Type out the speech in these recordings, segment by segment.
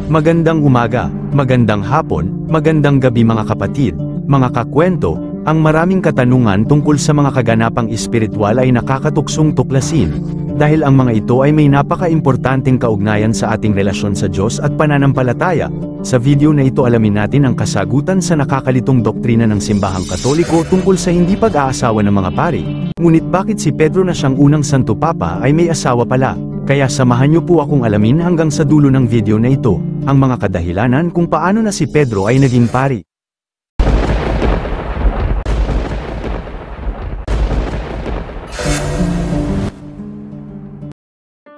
Magandang umaga, magandang hapon, magandang gabi mga kapatid, mga kakwento. Ang maraming katanungan tungkol sa mga kaganapang espiritual ay nakakatuksong tuklasin, dahil ang mga ito ay may napaka-importanteng kaugnayan sa ating relasyon sa Diyos at pananampalataya. Sa video na ito alamin natin ang kasagutan sa nakakalitong doktrina ng Simbahang Katoliko tungkol sa hindi pag-aasawa ng mga pari. Ngunit bakit si Pedro na siyang unang Santo Papa ay may asawa pala? Kaya samahan niyo po akong alamin hanggang sa dulo ng video na ito, ang mga kadahilanan kung paano na si Pedro ay naging pari.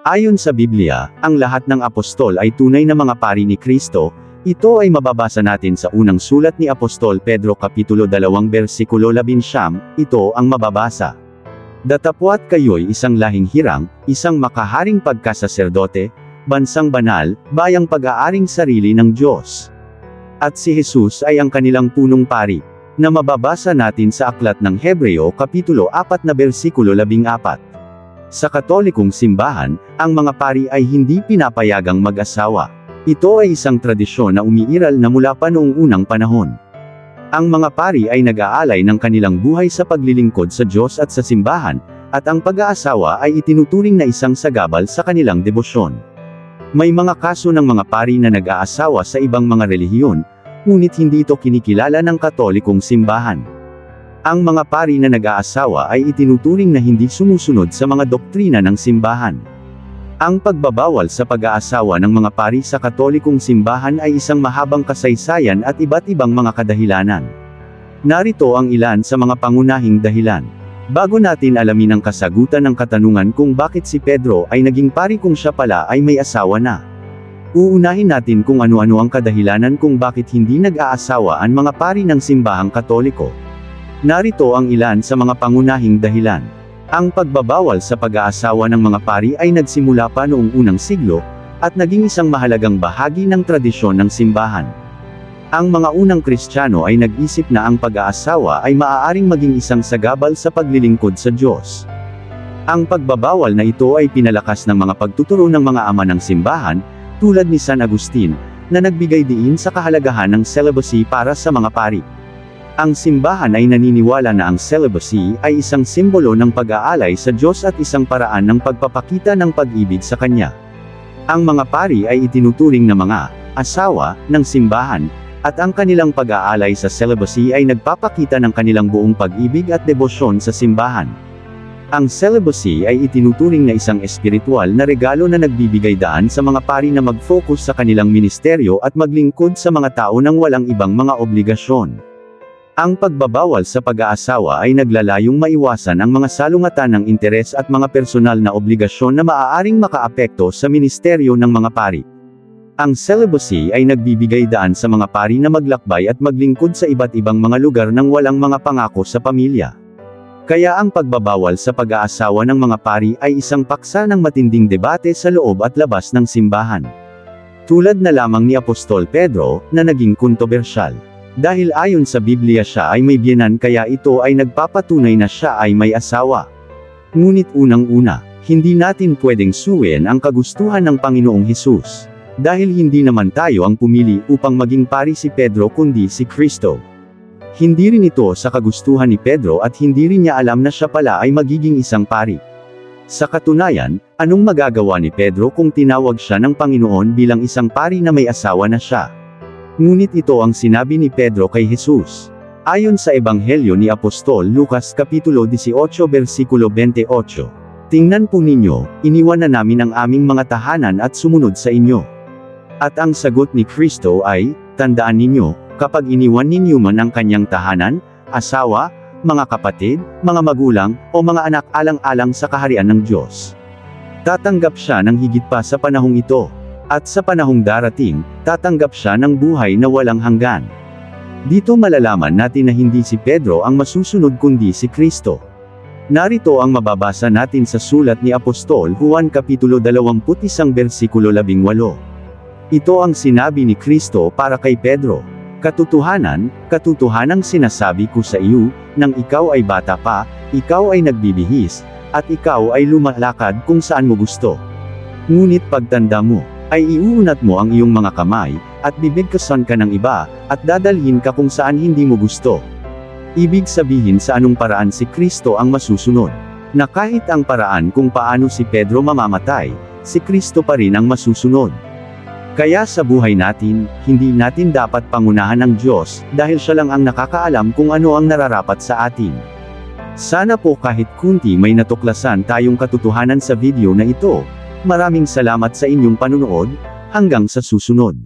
Ayon sa Biblia, ang lahat ng apostol ay tunay na mga pari ni Kristo. Ito ay mababasa natin sa unang sulat ni Apostol Pedro Kapitulo 2 versikulo 11, ito ang mababasa. Datapwat kayo'y isang lahing hirang, isang makaharing pagkasaserdote, bansang banal, bayang pag-aaring sarili ng Diyos. At si Jesus ay ang kanilang punong pari, na mababasa natin sa aklat ng Hebreo Kapitulo 4 na versikulo 14. Sa Katolikong simbahan, ang mga pari ay hindi pinapayagang mag-asawa. Ito ay isang tradisyon na umiiral na mula pa noong unang panahon. Ang mga pari ay nag-aalay ng kanilang buhay sa paglilingkod sa Diyos at sa simbahan, at ang pag-aasawa ay itinuturing na isang sagabal sa kanilang debosyon. May mga kaso ng mga pari na nag-aasawa sa ibang mga relihiyon, ngunit hindi ito kinikilala ng Katolikong simbahan. Ang mga pari na nag-aasawa ay itinuturing na hindi sumusunod sa mga doktrina ng simbahan. Ang pagbabawal sa pag-aasawa ng mga pari sa Katolikong simbahan ay isang mahabang kasaysayan at iba't ibang mga kadahilanan. Narito ang ilan sa mga pangunahing dahilan. Bago natin alamin ang kasagutan ng katanungan kung bakit si Pedro ay naging pari kung siya pala ay may asawa na. Uunahin natin kung ano-ano ang kadahilanan kung bakit hindi nag-aasawa ang mga pari ng simbahang Katoliko. Narito ang ilan sa mga pangunahing dahilan. Ang pagbabawal sa pag-aasawa ng mga pari ay nagsimula pa noong unang siglo, at naging isang mahalagang bahagi ng tradisyon ng simbahan. Ang mga unang Kristiyano ay nag-isip na ang pag-aasawa ay maaaring maging isang sagabal sa paglilingkod sa Diyos. Ang pagbabawal na ito ay pinalakas ng mga pagtuturo ng mga ama ng simbahan, tulad ni San Agustin, na nagbigay diin sa kahalagahan ng celibacy para sa mga pari. Ang simbahan ay naniniwala na ang celibacy ay isang simbolo ng pag-aalay sa Diyos at isang paraan ng pagpapakita ng pag-ibig sa Kanya. Ang mga pari ay itinuturing na mga asawa ng simbahan, at ang kanilang pag-aalay sa celibacy ay nagpapakita ng kanilang buong pag-ibig at debosyon sa simbahan. Ang celibacy ay itinuturing na isang espiritual na regalo na nagbibigay daan sa mga pari na mag-focus sa kanilang ministeryo at maglingkod sa mga tao nang walang ibang mga obligasyon. Ang pagbabawal sa pag-aasawa ay naglalayong maiwasan ang mga salungatan ng interes at mga personal na obligasyon na maaaring makaapekto sa ministeryo ng mga pari. Ang celibacy ay nagbibigay daan sa mga pari na maglakbay at maglingkod sa iba't ibang mga lugar nang walang mga pangako sa pamilya. Kaya ang pagbabawal sa pag-aasawa ng mga pari ay isang paksa ng matinding debate sa loob at labas ng simbahan. Tulad na lamang ni Apostol Pedro, na naging kontrobersyal. Dahil ayon sa Biblia siya ay may biyenan kaya ito ay nagpapatunay na siya ay may asawa. Ngunit unang-una, hindi natin pwedeng suwiin ang kagustuhan ng Panginoong Hesus. Dahil hindi naman tayo ang pumili upang maging pari si Pedro kundi si Kristo. Hindi rin ito sa kagustuhan ni Pedro at hindi rin niya alam na siya pala ay magiging isang pari. Sa katunayan, anong magagawa ni Pedro kung tinawag siya ng Panginoon bilang isang pari na may asawa na siya? Ngunit ito ang sinabi ni Pedro kay Jesus. Ayon sa Ebanghelyo ni Apostol Lucas Kapitulo 18 versikulo 28. Tingnan po ninyo, iniwan na namin ang aming mga tahanan at sumunod sa inyo. At ang sagot ni Kristo ay, tandaan ninyo, kapag iniwan ninyo man ang kanyang tahanan, asawa, mga kapatid, mga magulang, o mga anak alang-alang sa kaharian ng Diyos. Tatanggap siya ng higit pa sa panahong ito. At sa panahong darating, tatanggap siya ng buhay na walang hanggan. Dito malalaman natin na hindi si Pedro ang masusunod kundi si Kristo. Narito ang mababasa natin sa sulat ni Apostol Juan Kapitulo 21 versikulo 18. Ito ang sinabi ni Kristo para kay Pedro. Katotohanan, katotohanang sinasabi ko sa iyo, nang ikaw ay bata pa, ikaw ay nagbibihis, at ikaw ay lumalakad kung saan mo gusto. Ngunit pagtanda mo, ay iuunat mo ang iyong mga kamay, at bibigkasan ka ng iba, at dadalhin ka kung saan hindi mo gusto. Ibig sabihin sa anong paraan si Kristo ang masusunod. Na kahit ang paraan kung paano si Pedro mamamatay, si Kristo pa rin ang masusunod. Kaya sa buhay natin, hindi natin dapat pangunahan ang Diyos, dahil siya lang ang nakakaalam kung ano ang nararapat sa atin. Sana po kahit kunti may natuklasan tayong katotohanan sa video na ito. Maraming salamat sa inyong panunood, hanggang sa susunod.